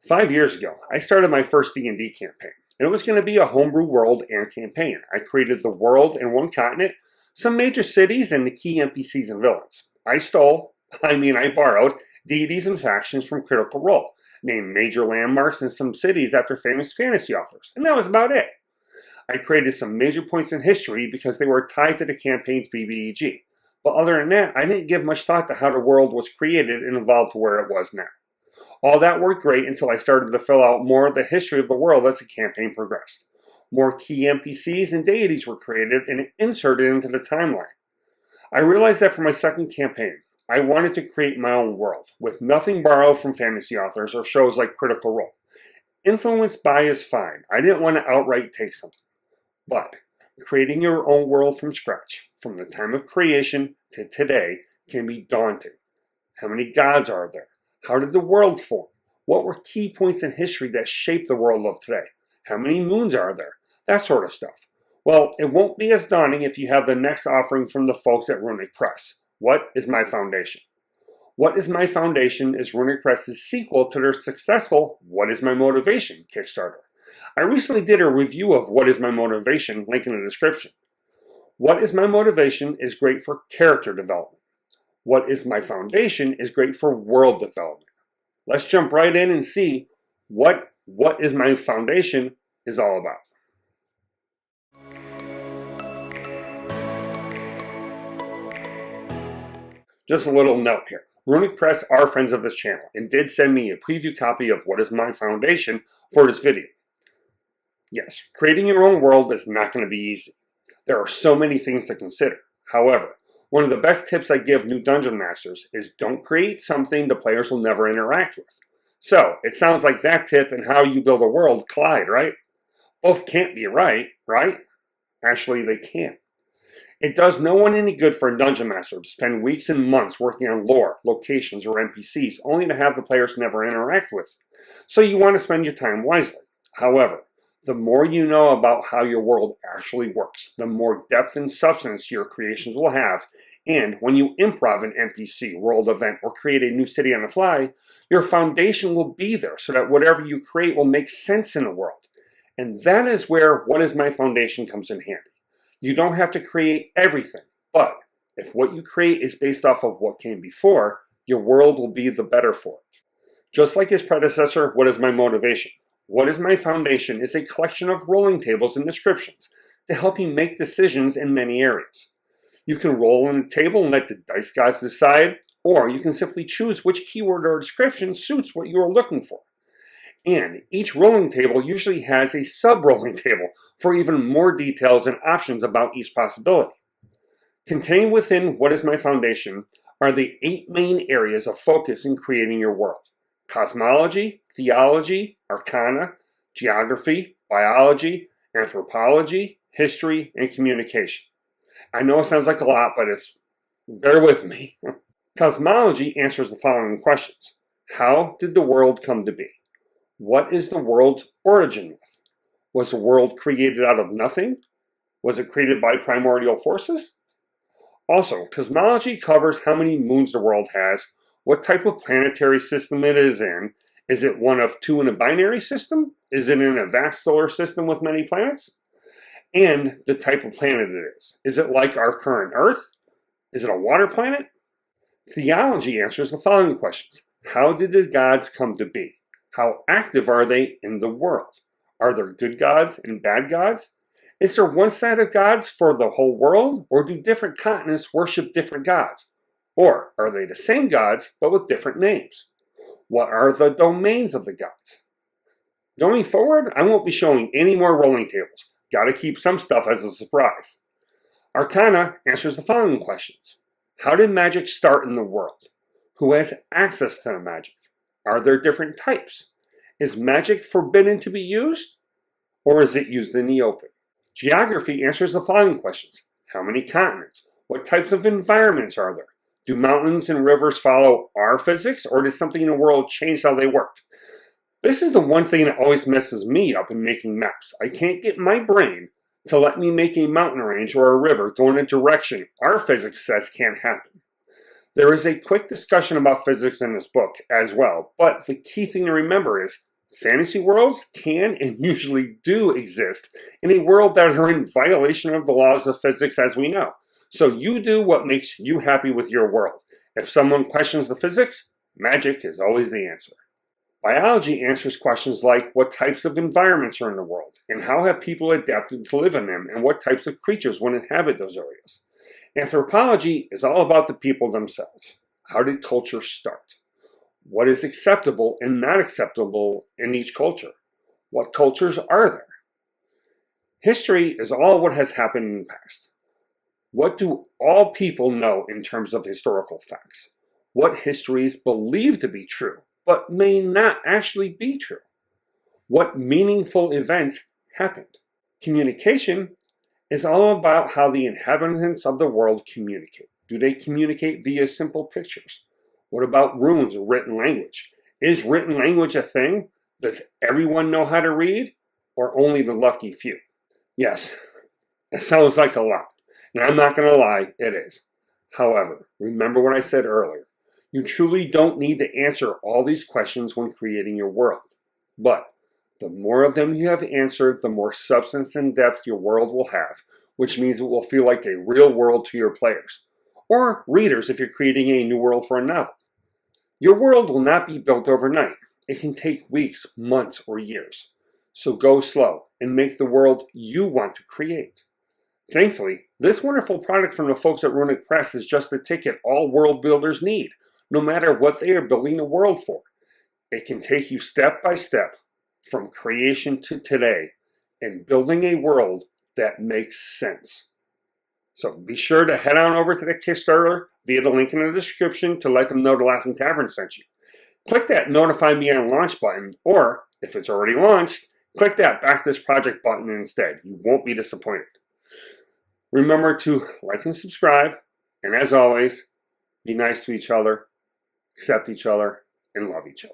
5 years ago, I started my first D&D campaign, and it was going to be a homebrew world and campaign. I created the world in one continent, some major cities, and the key NPCs and villains. I borrowed deities and factions from Critical Role, named major landmarks and some cities after famous fantasy authors, and that was about it. I created some major points in history because they were tied to the campaign's BBEG, but other than that, I didn't give much thought to how the world was created and evolved to where it was now. All that worked great until I started to fill out more of the history of the world as the campaign progressed. More key NPCs and deities were created and inserted into the timeline. I realized that for my second campaign, I wanted to create my own world, with nothing borrowed from fantasy authors or shows like Critical Role. Influenced by is fine. I didn't want to outright take something. But creating your own world from scratch, from the time of creation to today, can be daunting. How many gods are there? How did the world form? What were key points in history that shaped the world of today? How many moons are there? That sort of stuff. Well, it won't be as daunting if you have the next offering from the folks at Runic Press. What is My Foundation? What is My Foundation is Runic Press's sequel to their successful What is My Motivation Kickstarter. I recently did a review of What is My Motivation, link in the description. What is My Motivation is great for character development. What is My Foundation is great for world development. Let's jump right in and see what is My Foundation is all about. Just a little note here. Runic Press are friends of this channel and did send me a preview copy of What is My Foundation for this video. Yes, creating your own world is not going to be easy. There are so many things to consider. However, one of the best tips I give new dungeon masters is don't create something the players will never interact with. So, it sounds like that tip and how you build a world collide, right? Both can't be right? Actually, they can. It does no one any good for a dungeon master to spend weeks and months working on lore, locations, or NPCs only to have the players never interact with. So you want to spend your time wisely. However, the more you know about how your world actually works, the more depth and substance your creations will have, and when you improv an NPC, world event, or create a new city on the fly, your foundation will be there so that whatever you create will make sense in the world. And that is where What is My Foundation comes in handy. You don't have to create everything, but if what you create is based off of what came before, your world will be the better for it. Just like his predecessor, What is My Motivation? What is My Foundation is a collection of rolling tables and descriptions to help you make decisions in many areas. You can roll on a table and let the dice gods decide, or you can simply choose which keyword or description suits what you are looking for. And each rolling table usually has a sub-rolling table for even more details and options about each possibility. Contained within What is My Foundation are the 8 main areas of focus in creating your world: cosmology, theology, arcana, geography, biology, anthropology, history, and communication. I know it sounds like a lot, but bear with me. Cosmology answers the following questions. How did the world come to be? What is the world's origin myth? Was the world created out of nothing? Was it created by primordial forces? Also, cosmology covers how many moons the world has, what type of planetary system it is in. Is it one of 2 in a binary system? Is it in a vast solar system with many planets? And the type of planet it is. Is it like our current Earth? Is it a water planet? Theology answers the following questions. How did the gods come to be? How active are they in the world? Are there good gods and bad gods? Is there one set of gods for the whole world, or do different continents worship different gods? Or are they the same gods, but with different names? What are the domains of the gods? Going forward, I won't be showing any more rolling tables. Gotta keep some stuff as a surprise. Arcana answers the following questions. How did magic start in the world? Who has access to the magic? Are there different types? Is magic forbidden to be used? Or is it used in the open? Geography answers the following questions. How many continents? What types of environments are there? Do mountains and rivers follow our physics, or does something in the world change how they work? This is the one thing that always messes me up in making maps. I can't get my brain to let me make a mountain range or a river go in a direction our physics says can't happen. There is a quick discussion about physics in this book as well, but the key thing to remember is Fantasy worlds can and usually do exist in a world that are in violation of the laws of physics as we know. So you do what makes you happy with your world. If someone questions the physics, magic is always the answer. Biology answers questions like what types of environments are in the world, and how have people adapted to live in them, and what types of creatures would inhabit those areas. Anthropology is all about the people themselves. How did culture start? What is acceptable and not acceptable in each culture? What cultures are there? History is all what has happened in the past. What do all people know in terms of historical facts? What history is believed to be true, but may not actually be true? What meaningful events happened? Communication is all about how the inhabitants of the world communicate. Do they communicate via simple pictures? What about runes or written language? Is written language a thing? Does everyone know how to read, or only the lucky few? Yes, it sounds like a lot, and I'm not going to lie, it is. However, remember what I said earlier. You truly don't need to answer all these questions when creating your world. But the more of them you have answered, the more substance and depth your world will have, which means it will feel like a real world to your players, or readers if you're creating a new world for a novel. Your world will not be built overnight. It can take weeks, months, or years. So go slow and make the world you want to create. Thankfully, this wonderful product from the folks at Runic Press is just the ticket all world builders need, no matter what they are building the world for. It can take you step by step from creation to today and building a world that makes sense. So be sure to head on over to the Kickstarter via the link in the description to let them know the Laughing Tavern sent you. Click that Notify Me on Launch button, or if it's already launched, click that Back This Project button instead. You won't be disappointed. Remember to like and subscribe, and as always, be nice to each other, accept each other, and love each other.